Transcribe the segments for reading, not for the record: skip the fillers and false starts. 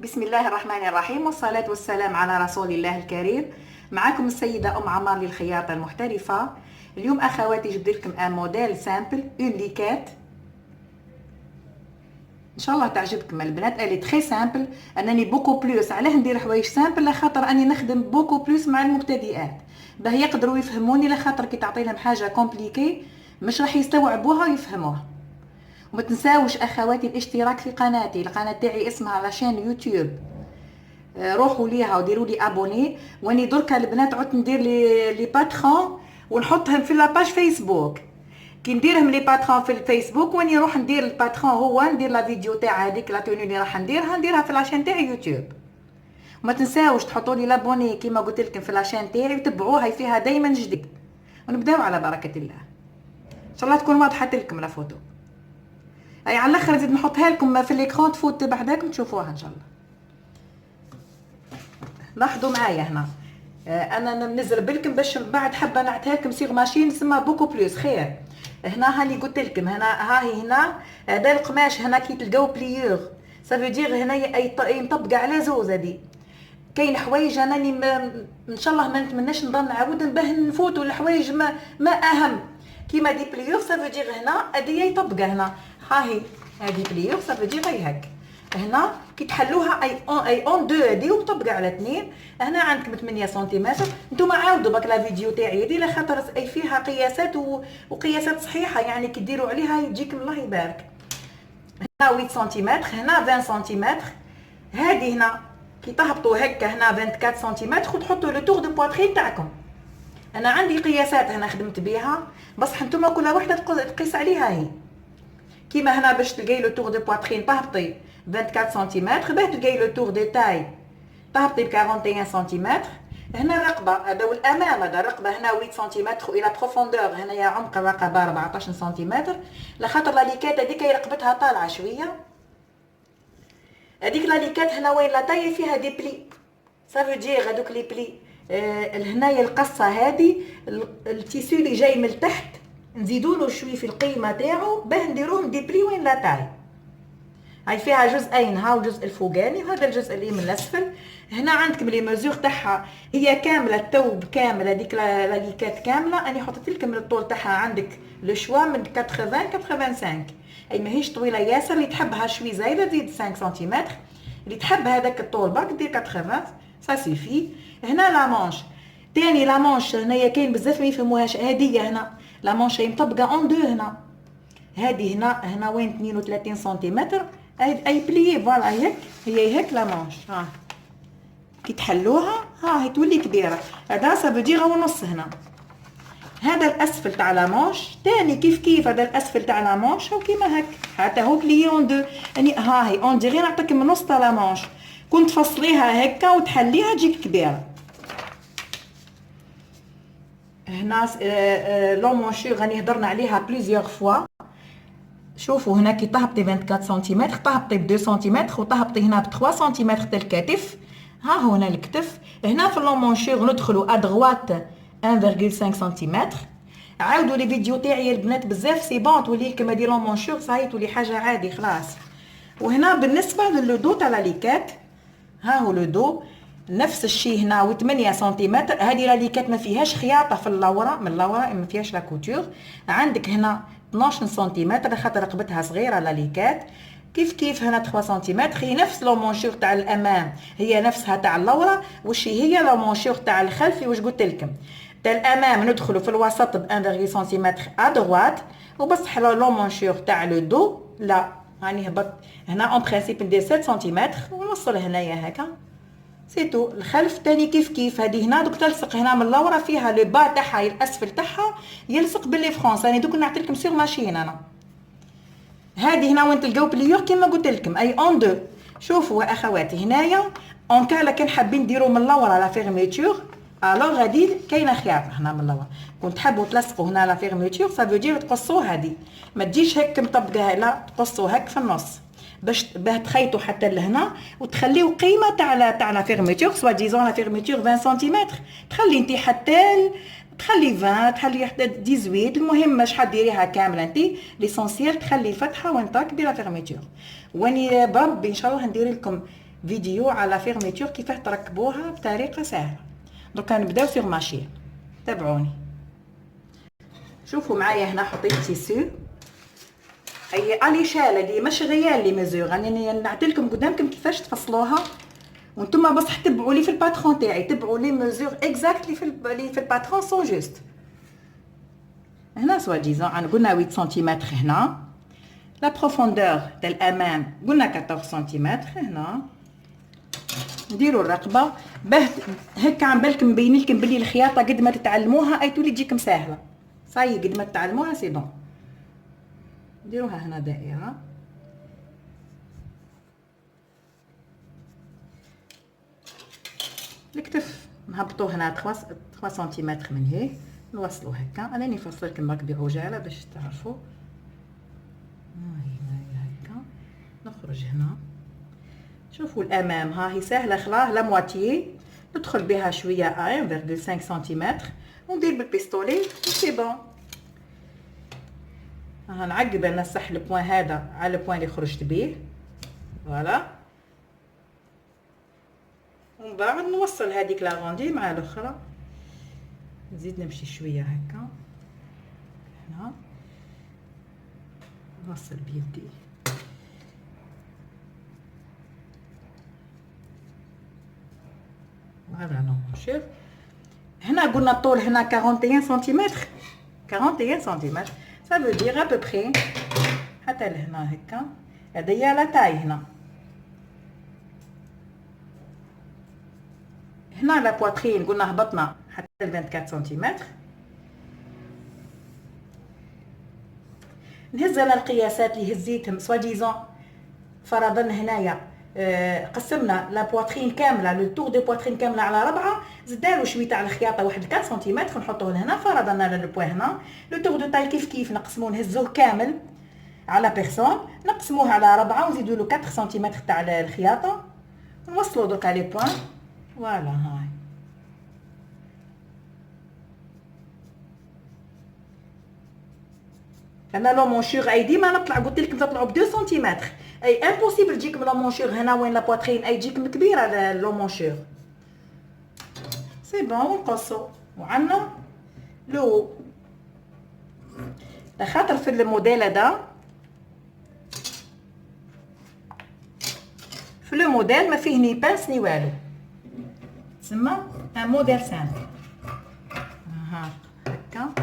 بسم الله الرحمن الرحيم، والصلاة والسلام على رسول الله الكريم. معكم السيدة أم عمار للخياطة المحترفة. اليوم أخواتي جبت لكم ان موديل سامبل اون ليكات، ان شاء الله تعجبكم البنات. الي تري سامبل، انني بوكو بلوس علاه ندير حوايج سامبل لخاطر اني نخدم بوكو بلوس مع المبتدئات باه يقدروا يفهموني، لخاطر كي تعطي لهم حاجه كومبليكي مش راح يستوعبوها ويفهموها. وما تنساوش اخواتي الاشتراك في قناتي، القناه تاعي اسمها لاشين يوتيوب، روحوا ليها وديروا لي ابوني. واني دركا البنات عدت ندير لي باترون ونحطهم في لاباج فيسبوك. كي نديرهم لي باترون في الفيسبوك واني نروح ندير الباترون هو ندير لا فيديو تاع هذيك لا توني اللي راح نديرها في لاشين تاعي يوتيوب. وما تنساوش تحطوا لي لابوني كيما قلت لكم في لاشين تاعي وتبعوها، فيها دائما جديد. ونبداو على بركه الله. ان شاء الله تكون واضحه لكم لا فوتو. اي على الاخر نزيد نحطها لكم في ليكرون تفوت بعداكم تشوفوها ان شاء الله. لاحظوا معايا هنا، انا ننزل بالكم باش بعد حابه نعطيها لكم سيغ ماشين اسمها بوكو بلوس خير. هنا هاني قلت لكم هنا هاهي هنا هذا القماش هنا كي تلقاو بليور سافو دير هنا ينطبق على زوز. هذه كاين حوايج انني ان شاء الله ما نتمناش نضل نعاود باه نفوتوا الحوايج ما اهم كيما دي بليور سافو دير هنا هذه يطبق هنا. هاهي هذه بليور سافو دير هاك هنا كي تحلوها اي اون دو هادي وطبقه على اثنين. هنا عندكم 8 سنتيمتر. نتوما عاودوا بك لا فيديو تاعي هادي لخاطر اي فيها قياسات وقياسات صحيحه، يعني كي ديروا عليها يجيكم الله يبارك. هنا 8 سنتيمتر، هنا 20 سنتيمتر. هادي هنا كي تهبطوا هكا هنا 24 سنتيمتر وتحطوا لو تور دو بواترين تاعكم. انا عندي قياسات هنا خدمت بها بصح نتوما كل وحده تقيس عليها هي. كيما هنا باش تلقاي لو تور دو بواترين تهبطي 24 سنتيمتر، باه تلقاي لو تور دو تاي تهبطي ب 41 سنتيمتر. هنا الرقبه هذا والامام، هذا الرقبه هنا 8 سنتيمتر والى بروفوندور هنايا عمق الرقبه 14 سنتيمتر، لخاطر لا ليكات هذيك رقبتها طالعه شويه. هذيك لا ليكات هنا وين لا تاي فيها دي بلي صافو دير هذوك لي بلي. هنايا القصه هذه التيسو اللي جاي من تحت نزيدوا له شويه في القيمه تاعو باه نديروهم دي بلي وين لا تاي. هاي فيها جزئين، ها الجزء الفوقاني وهذا الجزء اللي من الاسفل. هنا عندكم لي مزور تاعها هي كامله الثوب كامل، هذيك لا ليكات كامله. اني حطيت لكم الطول تاعها عندك لو شوا من 80 85، اي ماهيش طويله ياسر. اللي تحبها شوي زايده تزيد 5 سنتيمتر، اللي تحب هذاك الطول برك دير 80 سا سيفي. هنا لا مانش تاني، لا مانش هنايا كاين بزاف ما يفهموهاش. هذه هنا لا مانش هي مطبقه اون دو. هنا هذه هنا وين 32 سنتيمتر اي بلي فوالا هيك هي هيك لا مانش. ها كي تحلوها ها هي تولي كبيره. هذا سافو دير ونص. هنا هذا الاسفل تاع لا مانش تاني كيف هذا الاسفل تاع لا مانش وكيما هك حتى هو بلي اون دو. يعني ها هي اون ديغي نعطيك من نص تاع لا مانش، كنت تفصليها هكا وتحليها تجيك كبيره. هنا لو مونشور راني هضرنا عليها بليزيور فوا. شوفوا هنا كي تهبطي 24 سنتيمتر تهبطي ب 2 سنتيمتر وتهبطي هنا ب 3 سنتيمتر تاع الكتف. ها هنا الكتف. هنا في لو مونشور ندخلوا ادغوات 1.5 سنتيمتر. عاودوا لي فيديو تاعي البنات بزاف سي بون تولي لكم هادي لو مونشور صاي تولي حاجه عادي خلاص. وهنا بالنسبه للدو تاع لا ليكات ها هو لو دو نفس الشيء هنا 8 سنتيمتر. هذه لا ليكات ما فيهاش خياطه في اللوره، من اللوره ما فيهاش لا كوتور. عندك هنا 12 سنتيمتر خاطر رقبتها صغيره لا ليكات. كيف هنا 3 سنتيمتر هي نفس لو مونشور تاع الامام، هي نفسها تاع اللوره. وش هي لو مونشور تاع الخلفي واش قلت لكم تاع الامام ندخلوا في الوسط ب 1 سنتيمتر ادروات، وبصح لو مونشور تاع لو دو لا هاني هبط هنا اون برينسيپ ندير 7 سنتيمتر ونوصل هنايا هكا سيتو. الخلف تاني كيف هذه هنا دوك تلصق هنا من اللوره فيها لو با تاعها الاسفل تاعها يلصق باللي فرونس. راني دوك نعطي لكم سيغ ماشين انا. هذه هنا وين تلقاو بليور كيما قلت لكم اي اون دو. شوفوا اخواتي هنايا اون كان كان حابين ديروا من اللوره لا فيرميتور الوغ غادي كاينه خياطه هنا من اللوره. كنت حابوا تلصقوا هنا لا فيرميتور سافو دير تقصوا هذه ما تجيش هك مطبقه، لا تقصوا هك في النص باش باه تخيطوا حتى لهنا وتخليو قيمه تاع لا فيرميتور سوا ديزون لا فيرميتور 20 سنتيمتر تخلي انت حتى تخلي 20 تخلي حتى 18. المهم شحال ديريها كامله انت ليسونسيال تخلي فتحه وين طاك دير لا فيرميتور. واني بربي ان شاء الله ندير لكم فيديو على فيرميتور كيفاه تركبوها بطريقه سهله. دوكا نبداو سيغ ماشين، تابعوني. شوفوا معايا هنا حطيت تيسو، اي اليشال اللي مش غيال لي ميزور، راني نعطيلكم قدامكم كيفاش تفصلوها وانتم بصح تبعوا لي في الباترون تاعي، تبعوا لي ميزور اكزاكت لي في الباترون سون جوست. هنا سوا ديزون قلنا 8 سنتيمتر، هنا لا بروفوندور تاع الامام قلنا 14 سنتيمتر. هنا نديروا الرقبه باه هكا عن بالكم مبين لكم بلي الخياطه قد ما تتعلموها اي تولي تجيكم سهله. صاي قد ما تتعلموها سي بون. نديروها هنا دائره، الكتف نهبطوه هنا 3 سنتيمتر من هيه، نوصلو هكا. انا راني نفصل لكم راك بعجاله باش تعرفوا. هاي هكا نخرج هنا. شوفوا الامام ها هي سهله، خلاه لا مواتيي، ندخل بها شويه 1.5 سنتيمتر وندير بالبيستولي سي بون. ها نعقب نسح البوان هذا على البوان اللي خرجت به، فوالا. ومن بعد نوصل هذيك لاغوندي مع الاخرى، نزيد نمشي شويه هكا هنا، نوصل بيدي. فوالا شوف هنا قلنا الطول هنا 41 سنتيمتر، 41 سنتيمتر ça veut dire à peu près حتى لهنا هكا. هذيا لا تاي هنا. هنا لا بواترين قلنا هبطنا حتى 24 سنتيمتر. نهز انا القياسات اللي هزيتهم سوا ديزون، فرضا هنايا قسمنا لا بواترين كامله، لو تور دي بواترين كامله على 4، زدنا شويه تاع الخياطه واحد 4 سنتيمتر نحطوه لهنا. فرضا انا لو بوان هنا لو تور دو تاي كيف نقسموه، نهزوه كامل على بيرسون، نقسموه على 4 ونزيدوا له 4 سنتيمتر تاع الخياطه ونوصلوا درك لي بوان. فوالا هاي انا لو مونشور اي ديما نطلع، قلت لكم تطلعوا ب 2 سنتيمتر، اي امبوسيبل تجيكم لو مونشور هنا وين لا بواترين اي تجيكم كبيره لو مونشور. سي بون ونقصوا وعندنا لو لخاطر في الموديل هذا، في لو موديل ما فيه ني بانس ني والو، تسمى ان موديل سامبل. ها هكا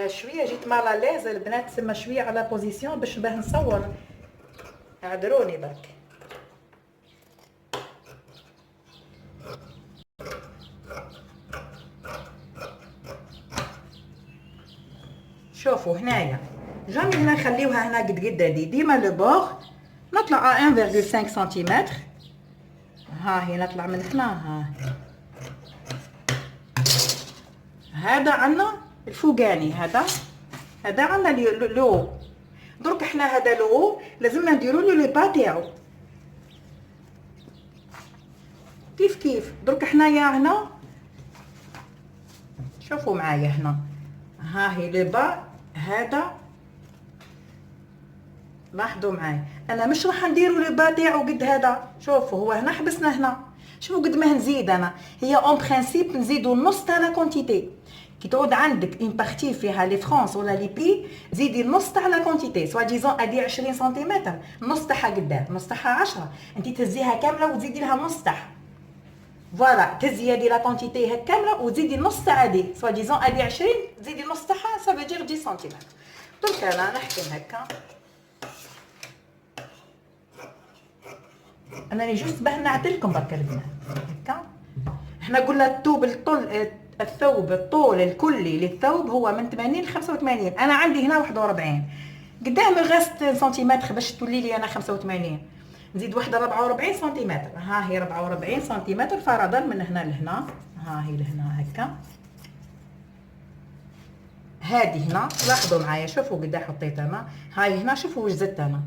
شويه جيت مالا ليز البنات، تسمى شويه على بوزيسيون باش باه نصور، اعذروني برك. شوفوا هنايا جامي هنا نخليوها هنا قد هذه ديما لو بور نطلع 1.5 سنتيمتر. ها هي نطلع من هنا. ها هذا عندنا الفوقاني، هذا عندنا لو. درك احنا هذا لو لازمنا نديروا له لي با تاعو كيف درك حنايا هنا. شوفوا معايا هنا، ها هي لي با هذا، لاحظوا معايا انا مش راح نديروا لي با تاعو قد هذا. شوفوا هو هنا حبسنا هنا، شوفوا قد ما نزيد انا، هي اون برينسيپ نزيدوا النص تاع لا كونتيتي. كي تعود عندك اون بارتي فيها لي فرونس ولا لي بلي، زيدي النص تاع لا كونتيتي. سوا ديزون ادي 20 سنتيمتر، النص تاعها قدام، النص تاعها 10، انت تهزيها كامله وتزيدي لها النص تاعها. فوالا تهزي هادي لا كونتيتي هك كامله وتزيدي النص تاع هادي، سوا ديزون ادي 20 تزيدي النص تاعها، سا فو دير 10 سنتيمتر. دونك انا نحكي هكا، انا جوست باه نعطيلكم برك البنات هكا. احنا قلنا الثوب الطول الكلي للثوب هو من 80 ل 85. انا عندي هنا 41، قدام الغاست سنتيمتر باش تولي لي انا 85. نزيد وحده 44 سنتيمتر. ها هي 44 سنتيمتر فرضا من هنا لهنا. ها هي لهنا هكا. هذه هنا لاحظوا معايا، شوفوا قد حطيت انا. هاي هنا شوفوا واش زدت انا.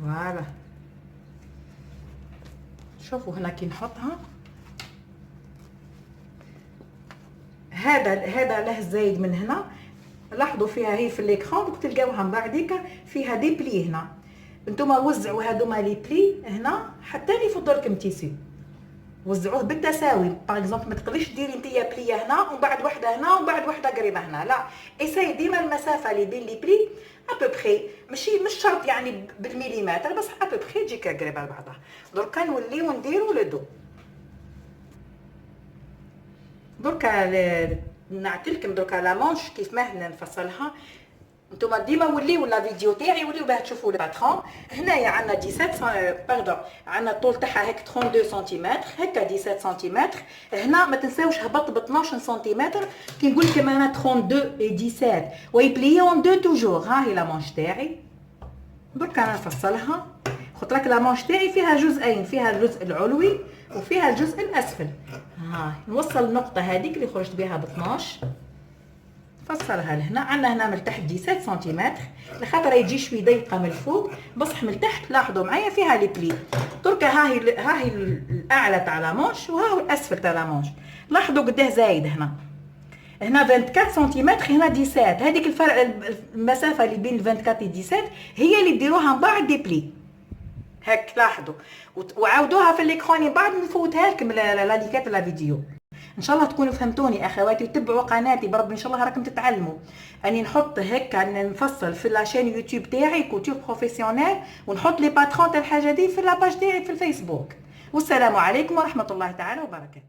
فوالا شوفوا هنا كي نحطها، هذا له زايد من هنا. لاحظوا فيها هي في الاكران دوك تلقاوها من بعديك فيها دي بلي هنا. نتوما وزعوا هذوما لي بلي هنا حتى اللي يفضل لكم تيسيو، وزعوه بالتساوي. باغ اكزومبل ما تقدريش ديري نتيا بليه هنا ومن بعد وحده هنا ومن بعد وحده قريبه هنا، لا اساي ديما المسافه اللي بين لي بلي ابوبخي، مش شرط يعني بالمليمتر، بس ابوبخي تجيك قريبه لبعضها. دركا نوليو نديرو لدو. دركا نعطيلكم دركا لا مونش كيف ما نفصلها. نتوما ديما وليو لا فيديو تاعي وليو باه تشوفوا الباترون. هنايا عندنا 17 باردون، عندنا الطول تاعها هيك 32 سنتيمتر، هكا 17 سنتيمتر. هنا ما تنساوش هبط ب 12 سنتيمتر. كي نقول لكم انا 32 و 17 ويبلي اون دو توجور. ها هي لا مونش تاعي. درك انا نفصلها. خاطر لك لا مونش تاعي فيها جزئين، فيها الجزء العلوي وفيها الجزء الاسفل. ها نوصل النقطه هذيك اللي خرجت بها ب 12، فصلها لهنا. عندنا هنا من التحت 17 سنتيمتر لخاطر يجي شوي ضيقه من الفوق، بصح من التحت لاحظوا معايا فيها لي بلي. درك ها هي الاعلى تاع لا مونش وها هو الاسفل تاع لا مونش. لاحظوا قداه زايد هنا 24 سنتيمتر، هنا 17. هذيك الفرق المسافه اللي بين 24 و 17 هي اللي ديروها من بعد دي بلي هاك. لاحظوا وعاودوها في الاكران من بعد نفوتها لكم لا ليكات لا فيديو. ان شاء الله تكونوا فهمتوني اخواتي، وتتبعوا قناتي بربي ان شاء الله راكم تتعلموا. اني نحط هيك نفصل في لاشين يوتيوب تاعي كوتور بروفيسيونيل، ونحط لي باترون تاع الحاجه دي في لاباج تاعي في الفيسبوك. والسلام عليكم ورحمه الله تعالى وبركاته.